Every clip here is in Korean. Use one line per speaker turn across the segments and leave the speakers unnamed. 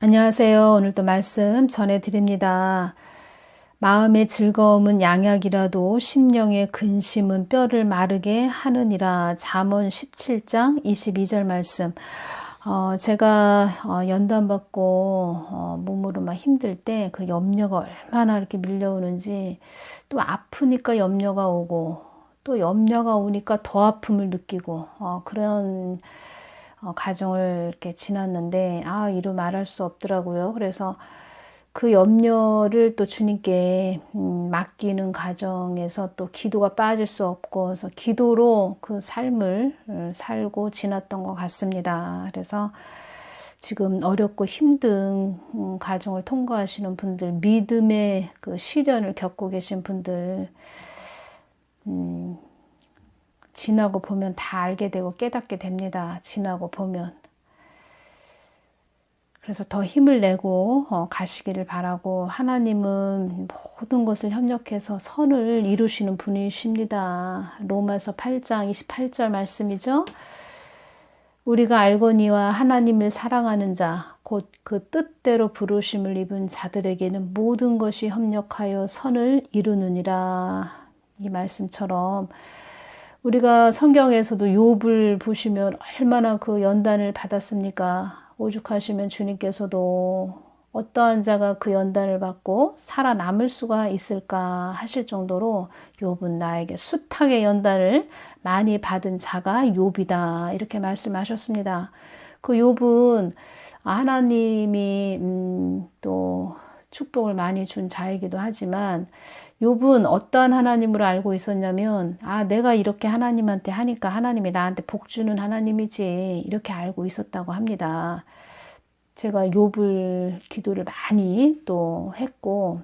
안녕하세요. 오늘도 말씀 전해드립니다. 마음의 즐거움은 양약이라도 심령의 근심은 뼈를 마르게 하느니라. 잠언 17장 22절 말씀. 제가 연단받고 몸으로 막 힘들 때 그 염려가 얼마나 이렇게 밀려오는지, 또 아프니까 염려가 오고 또 염려가 오니까 더 아픔을 느끼고 그런 가정을 이렇게 지났는데, 이루 말할 수 없더라고요. 그래서 그 염려를 또 주님께 맡기는 과정에서 또 기도가 빠질 수 없고, 그래서 기도로 그 삶을 살고 지났던 것 같습니다. 그래서 지금 어렵고 힘든 가정을 통과하시는 분들, 믿음의 그 시련을 겪고 계신 분들, 지나고 보면 다 알게 되고 깨닫게 됩니다. 지나고 보면. 그래서 더 힘을 내고 가시기를 바라고, 하나님은 모든 것을 협력해서 선을 이루시는 분이십니다. 로마서 8장 28절 말씀이죠. 우리가 알거니와 하나님을 사랑하는 자, 곧 그 뜻대로 부르심을 입은 자들에게는 모든 것이 협력하여 선을 이루느니라. 이 말씀처럼 우리가 성경에서도 욥을 보시면 얼마나 그 연단을 받았습니까? 오죽하시면 주님께서도 어떠한 자가 그 연단을 받고 살아남을 수가 있을까 하실 정도로 욥은 나에게 숱하게 연단을 많이 받은 자가 욥이다, 이렇게 말씀하셨습니다. 그 욥은 하나님이 또 축복을 많이 준 자이기도 하지만, 욥은 어떠한 하나님으로 알고 있었냐면, 내가 이렇게 하나님한테 하니까 하나님이 나한테 복 주는 하나님이지, 이렇게 알고 있었다고 합니다. 제가 욥을 기도를 많이 또 했고,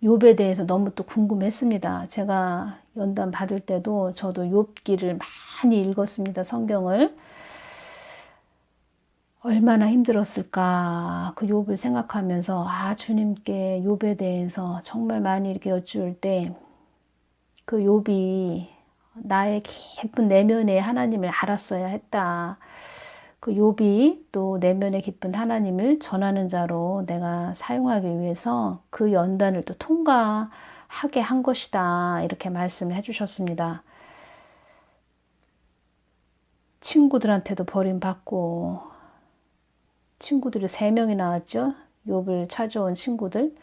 욥에 대해서 너무 또 궁금했습니다. 제가 연단 받을 때도 저도 욥기를 많이 읽었습니다. 성경을. 얼마나 힘들었을까, 그 욥을 생각하면서 주님께 욥에 대해서 정말 많이 이렇게 여쭈을 때, 그 욥이 나의 깊은 내면의 하나님을 알았어야 했다. 그 욥이 또 내면의 깊은 하나님을 전하는 자로 내가 사용하기 위해서 그 연단을 또 통과하게 한 것이다, 이렇게 말씀을 해주셨습니다. 친구들한테도 버림받고, 친구들이 3명이 나왔죠. 욥을 찾아온 친구들.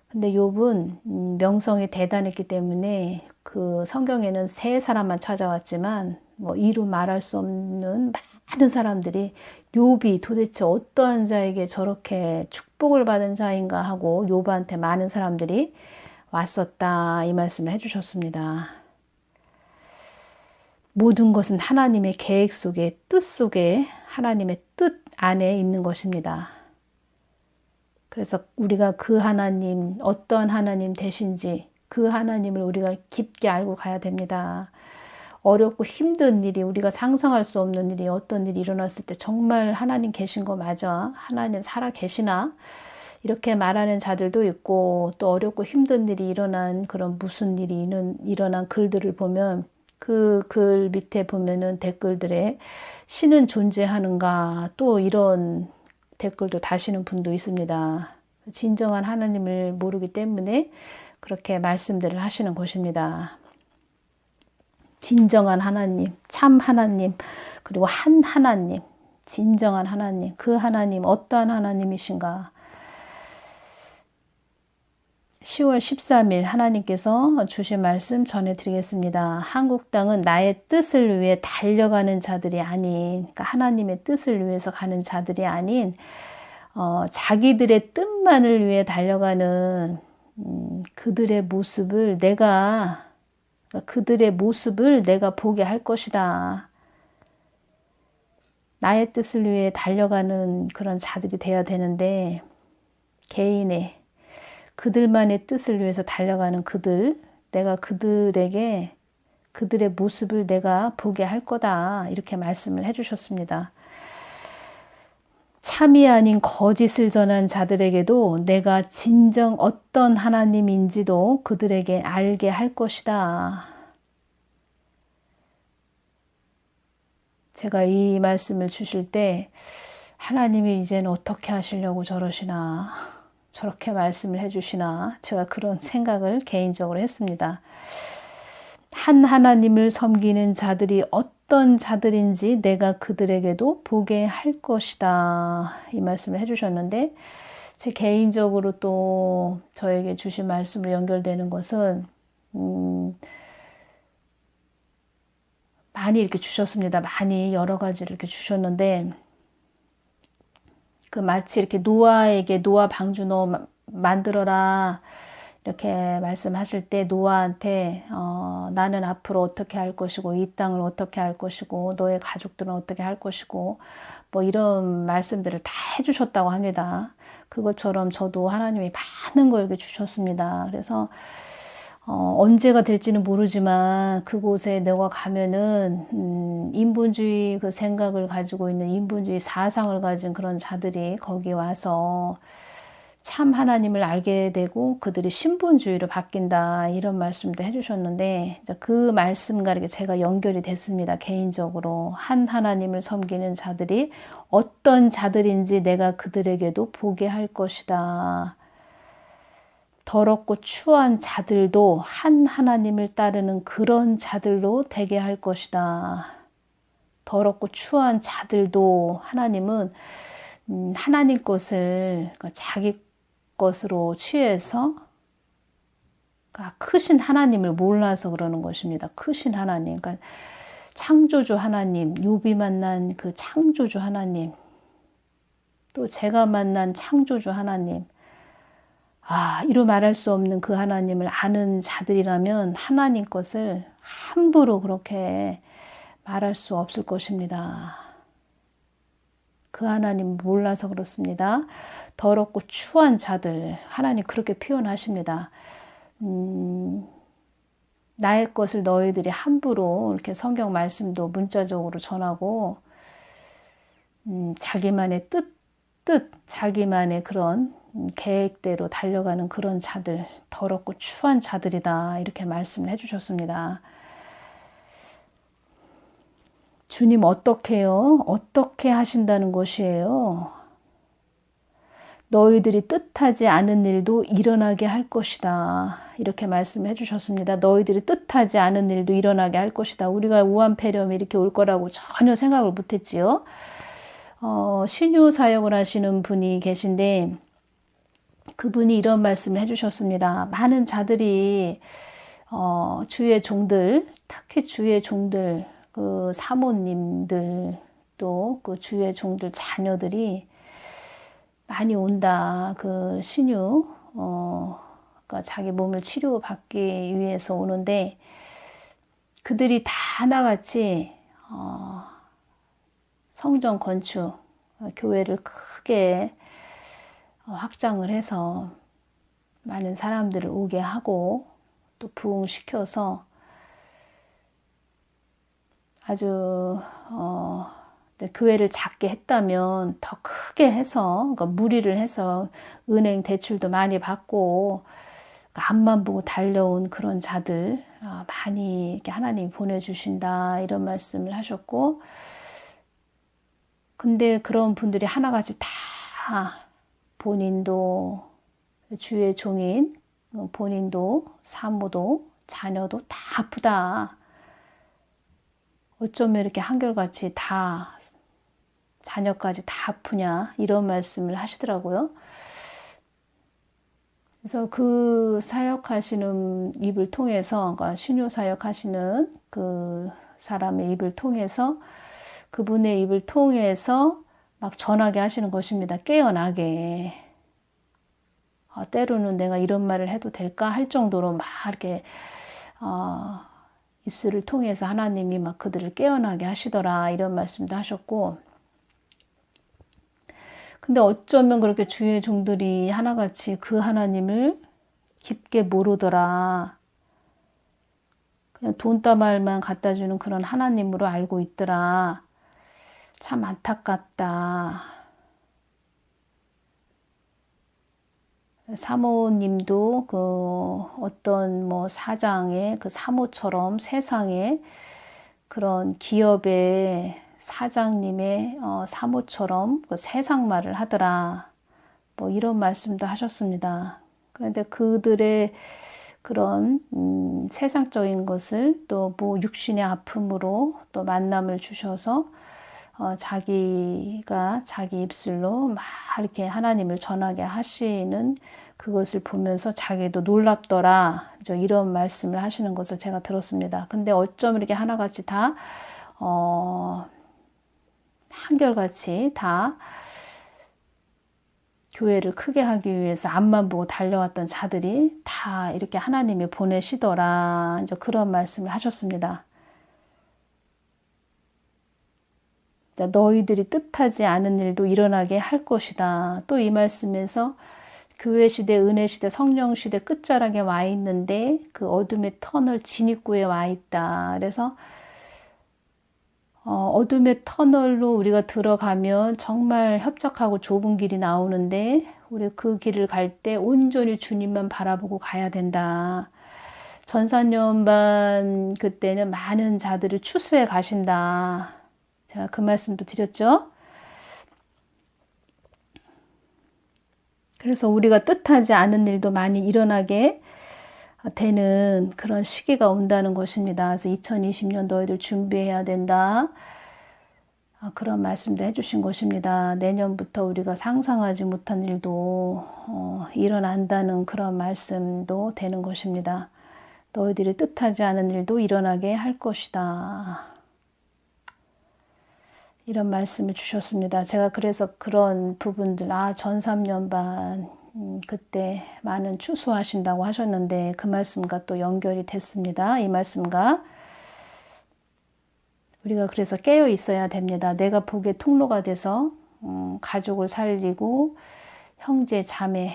근데 욥은 명성이 대단했기 때문에 그 성경에는 3사람만 찾아왔지만, 이루 말할 수 없는 많은 사람들이 욥이 도대체 어떠한 자에게 저렇게 축복을 받은 자인가 하고 욥한테 많은 사람들이 왔었다, 이 말씀을 해주셨습니다. 모든 것은 하나님의 계획 속에, 뜻 속에, 하나님의 뜻 안에 있는 것입니다. 그래서 우리가 그 하나님, 어떤 하나님 되신지 그 하나님을 우리가 깊게 알고 가야 됩니다. 어렵고 힘든 일이, 우리가 상상할 수 없는 일이, 어떤 일이 일어났을 때 정말 하나님 계신 거 맞아? 하나님 살아 계시나? 이렇게 말하는 자들도 있고, 또 어렵고 힘든 일이 일어난, 그런 무슨 일이 일어난 글들을 보면, 그 글 밑에 보면은 댓글들에 신은 존재하는가, 또 이런 댓글도 다시는 분도 있습니다. 진정한 하나님을 모르기 때문에 그렇게 말씀들을 하시는 것입니다. 진정한 하나님, 참 하나님, 그리고 한 하나님, 진정한 하나님, 그 하나님 어떠한 하나님이신가. 10월 13일 하나님께서 주신 말씀 전해드리겠습니다. 한국 땅은 나의 뜻을 위해 달려가는 자들이 아닌, 그러니까 하나님의 뜻을 위해서 가는 자들이 아닌, 자기들의 뜻만을 위해 달려가는 그들의 모습을 내가 보게 할 것이다. 나의 뜻을 위해 달려가는 그런 자들이 돼야 되는데, 개인의 그들만의 뜻을 위해서 달려가는 내가 그들에게 그들의 모습을 내가 보게 할 거다, 이렇게 말씀을 해주셨습니다. 참이 아닌 거짓을 전한 자들에게도 내가 진정 어떤 하나님인지도 그들에게 알게 할 것이다. 제가 이 말씀을 주실 때 하나님이 이제는 어떻게 하시려고 저러시나, 저렇게 말씀을 해주시나, 제가 그런 생각을 개인적으로 했습니다. 한 하나님을 섬기는 자들이 어떤 자들인지 내가 그들에게도 보게 할 것이다. 이 말씀을 해주셨는데, 제 개인적으로 또 저에게 주신 말씀으로 연결되는 것은, 많이 이렇게 주셨습니다. 많이 여러 가지를 이렇게 주셨는데, 그 마치 이렇게 노아에게 노아 방주 너 만들어라 이렇게 말씀하실 때 노아한테 나는 앞으로 어떻게 할 것이고 이 땅을 어떻게 할 것이고 너의 가족들은 어떻게 할 것이고 뭐 이런 말씀들을 다 해주셨다고 합니다. 그것처럼 저도 하나님이 많은 걸 이렇게 주셨습니다. 그래서 언제가 될지는 모르지만 그곳에 내가 가면은 인본주의 그 생각을 가지고 있는 인본주의 사상을 가진 그런 자들이 거기 와서 참 하나님을 알게 되고 그들이 신본주의로 바뀐다 이런 말씀도 해주셨는데 그 말씀과 이렇게 제가 연결이 됐습니다. 개인적으로 한 하나님을 섬기는 자들이 어떤 자들인지 내가 그들에게도 보게 할 것이다. 더럽고 추한 자들도 한 하나님을 따르는 그런 자들로 되게 할 것이다. 더럽고 추한 자들도 하나님은 하나님 것을 자기 것으로 취해서 크신 하나님을 몰라서 그러는 것입니다. 크신 하나님, 그러니까 창조주 하나님, 욥이 만난 그 창조주 하나님, 또 제가 만난 창조주 하나님, 이루 말할 수 없는 그 하나님을 아는 자들이라면 하나님 것을 함부로 그렇게 말할 수 없을 것입니다. 그 하나님 몰라서 그렇습니다. 더럽고 추한 자들, 하나님 그렇게 표현하십니다. 나의 것을 너희들이 함부로 이렇게 성경 말씀도 문자적으로 전하고 자기만의 자기만의 그런 계획대로 달려가는 그런 자들, 더럽고 추한 자들이다 이렇게 말씀을 해주셨습니다. 주님 어떻게 해요? 어떻게 하신다는 것이에요? 너희들이 뜻하지 않은 일도 일어나게 할 것이다. 이렇게 말씀해 주셨습니다. 너희들이 뜻하지 않은 일도 일어나게 할 것이다. 우리가 우한폐렴이 이렇게 올 거라고 전혀 생각을 못했지요. 신유 사역을 하시는 분이 계신데 그분이 이런 말씀을 해주셨습니다. 많은 자들이 주의 종들, 특히 주의 종들, 그 사모님들 또 그 주의 종들 자녀들이 많이 온다. 그 신유, 그러니까 자기 몸을 치료받기 위해서 오는데 그들이 다 하나같이 성전 건축, 교회를 크게 확장을 해서 많은 사람들을 오게 하고 또 부흥시켜서 아주 교회를 작게 했다면 더 크게 해서 그러니까 무리를 해서 은행 대출도 많이 받고 앞만 보고 달려온 그런 자들 많이 이렇게 하나님이 보내주신다 이런 말씀을 하셨고 근데 그런 분들이 하나같이 다 본인도 주의 종인 본인도 사모도 자녀도 다 아프다. 어쩌면 이렇게 한결같이 다 자녀까지 다 아프냐 이런 말씀을 하시더라고요. 그래서 그 사역하시는 입을 통해서 그러니까 신유 사역하시는 그 사람의 입을 통해서 그분의 입을 통해서 막 전하게 하시는 것입니다. 깨어나게. 때로는 내가 이런 말을 해도 될까 할 정도로 막 이렇게 입술을 통해서 하나님이 막 그들을 깨어나게 하시더라 이런 말씀도 하셨고 근데 어쩌면 그렇게 주의 종들이 하나같이 그 하나님을 깊게 모르더라. 그냥 돈다발만 갖다 주는 그런 하나님으로 알고 있더라. 참 안타깝다. 사모님도 그 어떤 뭐 사장의 그 사모처럼 세상에 그런 기업의 사장님의 사모처럼 그 세상말을 하더라. 뭐 이런 말씀도 하셨습니다. 그런데 그들의 그런 세상적인 것을 또 뭐 육신의 아픔으로 또 만남을 주셔서 자기가 자기 입술로 막 이렇게 하나님을 전하게 하시는 그것을 보면서 자기도 놀랍더라. 이런 말씀을 하시는 것을 제가 들었습니다. 근데 어쩜 이렇게 하나같이 다 한결같이 다 교회를 크게 하기 위해서 앞만 보고 달려왔던 자들이 다 이렇게 하나님이 보내시더라. 이제 그런 말씀을 하셨습니다. 너희들이 뜻하지 않은 일도 일어나게 할 것이다. 또 이 말씀에서 교회 시대, 은혜 시대, 성령 시대 끝자락에 와 있는데 그 어둠의 터널 진입구에 와 있다. 그래서 어둠의 터널로 우리가 들어가면 정말 협착하고 좁은 길이 나오는데 우리 그 길을 갈 때 온전히 주님만 바라보고 가야 된다. 전산년반 그때는 많은 자들을 추수해 가신다. 제가 그 말씀도 드렸죠. 그래서 우리가 뜻하지 않은 일도 많이 일어나게 되는 그런 시기가 온다는 것입니다. 그래서 2020년 너희들 준비해야 된다. 그런 말씀도 해주신 것입니다. 내년부터 우리가 상상하지 못한 일도 일어난다는 그런 말씀도 되는 것입니다. 너희들이 뜻하지 않은 일도 일어나게 할 것이다. 이런 말씀을 주셨습니다. 제가 그래서 그런 부분들, 전삼년반 그때 많은 추수하신다고 하셨는데 그 말씀과 또 연결이 됐습니다. 이 말씀과 우리가 그래서 깨어 있어야 됩니다. 내가 복의 통로가 돼서 가족을 살리고 형제, 자매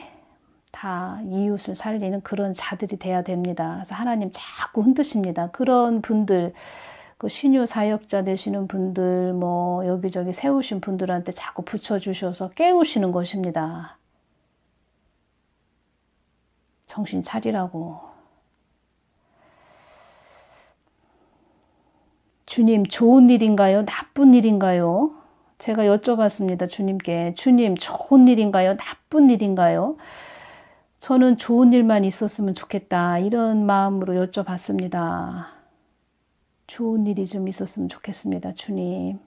다 이웃을 살리는 그런 자들이 돼야 됩니다. 그래서 하나님 자꾸 흔드십니다. 그런 분들, 그 신유 사역자 되시는 분들, 뭐 여기저기 세우신 분들한테 자꾸 붙여주셔서 깨우시는 것입니다. 정신 차리라고. 주님, 좋은 일인가요? 나쁜 일인가요? 제가 여쭤봤습니다. 주님께. 주님, 좋은 일인가요? 나쁜 일인가요? 저는 좋은 일만 있었으면 좋겠다. 이런 마음으로 여쭤봤습니다. 좋은 일이 좀 있었으면 좋겠습니다. 주님.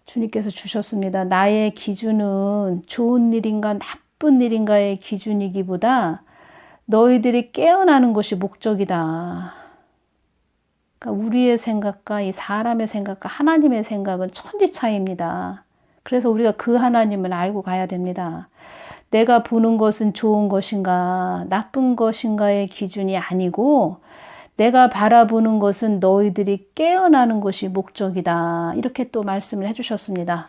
주님께서 주셨습니다. 나의 기준은 좋은 일인가 나쁜 일인가의 기준이기보다 너희들이 깨어나는 것이 목적이다. 그러니까 우리의 생각과 이 사람의 생각과 하나님의 생각은 천지 차이입니다. 그래서 우리가 그 하나님을 알고 가야 됩니다. 내가 보는 것은 좋은 것인가 나쁜 것인가의 기준이 아니고 내가 바라보는 것은 너희들이 깨어나는 것이 목적이다. 이렇게 또 말씀을 해주셨습니다.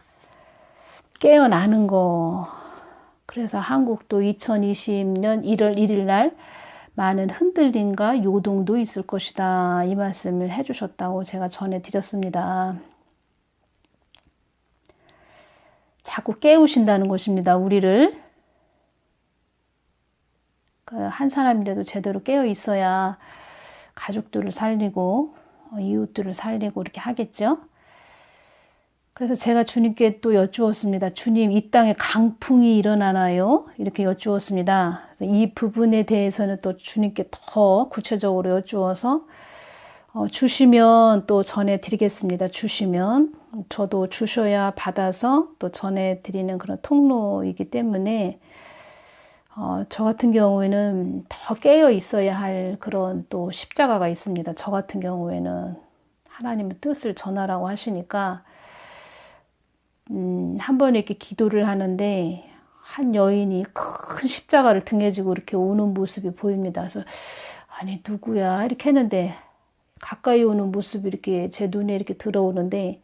깨어나는 거. 그래서 한국도 2020년 1월 1일 날 많은 흔들림과 요동도 있을 것이다. 이 말씀을 해주셨다고 제가 전해드렸습니다. 자꾸 깨우신다는 것입니다. 우리를. 한 사람이라도 제대로 깨어 있어야 가족들을 살리고 이웃들을 살리고 이렇게 하겠죠. 그래서 제가 주님께 또 여쭈었습니다. 주님, 이 땅에 강풍이 일어나나요? 이렇게 여쭈었습니다. 그래서 이 부분에 대해서는 또 주님께 더 구체적으로 여쭈어서 주시면 또 전해드리겠습니다. 주시면 저도 주셔야 받아서 또 전해드리는 그런 통로이기 때문에 저 같은 경우에는 더 깨어 있어야 할 그런 또 십자가가 있습니다. 저 같은 경우에는 하나님의 뜻을 전하라고 하시니까 한 번 이렇게 기도를 하는데 한 여인이 큰 십자가를 등에 지고 이렇게 오는 모습이 보입니다. 그래서 아니 누구야 이렇게 했는데 가까이 오는 모습이 이렇게 제 눈에 이렇게 들어오는데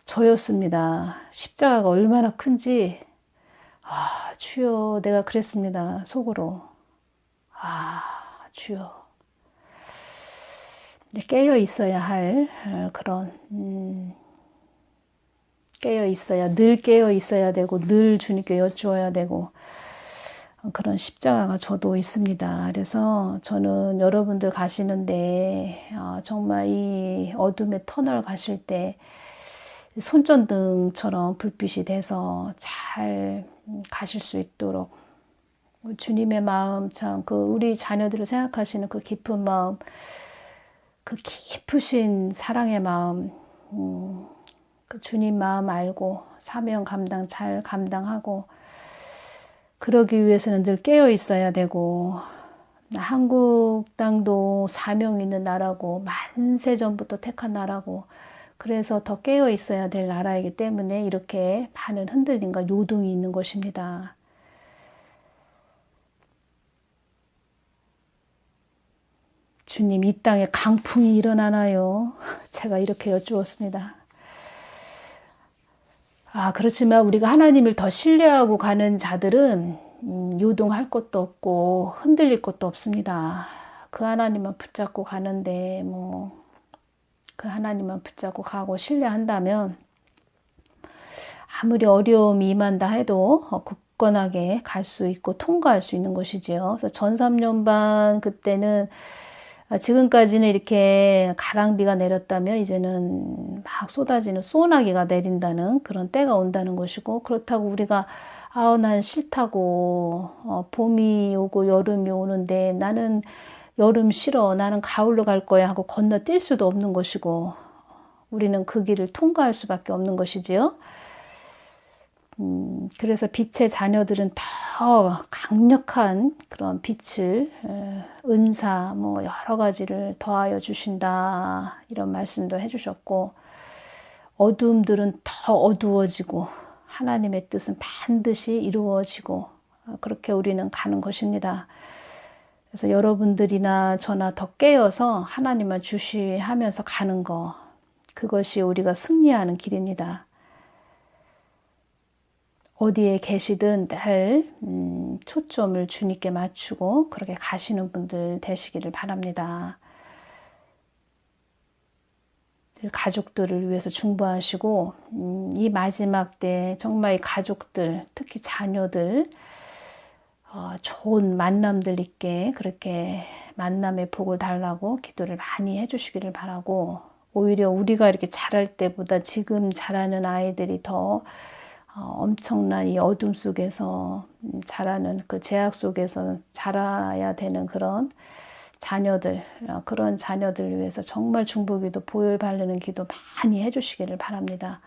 저였습니다. 십자가가 얼마나 큰지 주여 내가 그랬습니다. 속으로. 주여. 깨어 있어야 할 그런 깨어 있어야 늘 깨어 있어야 되고 늘 주님께 여쭈어야 되고 그런 십자가가 저도 있습니다. 그래서 저는 여러분들 가시는데 정말 이 어둠의 터널 가실 때 손전등처럼 불빛이 돼서 잘 가실 수 있도록 주님의 마음, 참 그 우리 자녀들을 생각하시는 그 깊은 마음, 그 깊으신 사랑의 마음, 그 주님 마음 알고 사명 감당 잘 감당하고 그러기 위해서는 늘 깨어 있어야 되고, 한국 땅도 사명 있는 나라고 만세 전부터 택한 나라고, 그래서 더 깨어 있어야 될 나라이기 때문에 이렇게 많은 흔들림과 요동이 있는 것입니다. 주님, 이 땅에 강풍이 일어나나요? 제가 이렇게 여쭈었습니다. 그렇지만 우리가 하나님을 더 신뢰하고 가는 자들은 요동할 것도 없고 흔들릴 것도 없습니다. 그 하나님만 붙잡고 가는데 그 하나님만 붙잡고 가고 신뢰한다면 아무리 어려움이 임한다 해도 굳건하게 갈 수 있고 통과할 수 있는 것이지요. 그래서 전 3년 반 그때는 지금까지는 이렇게 가랑비가 내렸다면 이제는 막 쏟아지는 소나기가 내린다는 그런 때가 온다는 것이고, 그렇다고 우리가 난 싫다고 봄이 오고 여름이 오는데 나는 여름 싫어, 나는 가을로 갈 거야 하고 건너뛸 수도 없는 것이고, 우리는 그 길을 통과할 수밖에 없는 것이지요. 그래서 빛의 자녀들은 더 강력한 그런 빛을, 은사, 여러 가지를 더하여 주신다. 이런 말씀도 해주셨고, 어두움들은 더 어두워지고, 하나님의 뜻은 반드시 이루어지고, 그렇게 우리는 가는 것입니다. 그래서 여러분들이나 저나 더 깨어서 하나님만 주시하면서 가는 거, 그것이 우리가 승리하는 길입니다. 어디에 계시든 늘 초점을 주님께 맞추고 그렇게 가시는 분들 되시기를 바랍니다. 늘 가족들을 위해서 중보하시고 이 마지막 때 정말 이 가족들, 특히 자녀들 좋은 만남들 있게 그렇게 만남의 복을 달라고 기도를 많이 해주시기를 바라고, 오히려 우리가 이렇게 자랄 때보다 지금 자라는 아이들이 더 엄청난 이 어둠 속에서 자라는 그 제약 속에서 자라야 되는 그런 자녀들, 그런 자녀들을 위해서 정말 중보기도 보혈 바르는 기도 많이 해주시기를 바랍니다.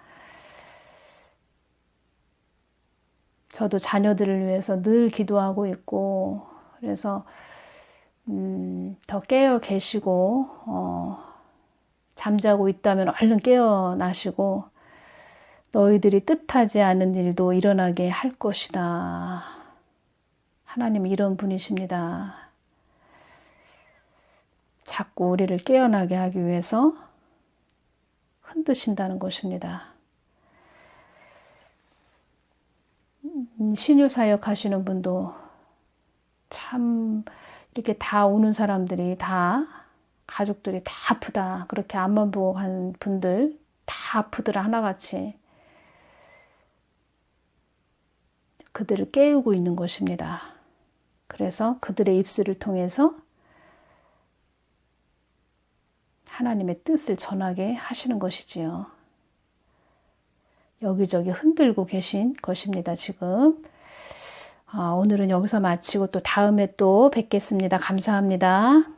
저도 자녀들을 위해서 늘 기도하고 있고, 그래서 더 깨어 계시고 잠자고 있다면 얼른 깨어나시고 너희들이 뜻하지 않은 일도 일어나게 할 것이다. 하나님 이런 분이십니다. 자꾸 우리를 깨어나게 하기 위해서 흔드신다는 것입니다. 신유사역 하시는 분도 참 이렇게 다 오는 사람들이 다 가족들이 다 아프다. 그렇게 앞만 보고 간 분들 다 아프더라 하나같이. 그들을 깨우고 있는 것입니다. 그래서 그들의 입술을 통해서 하나님의 뜻을 전하게 하시는 것이지요. 여기저기 흔들고 계신 것입니다, 지금. 오늘은 여기서 마치고 또 다음에 또 뵙겠습니다. 감사합니다.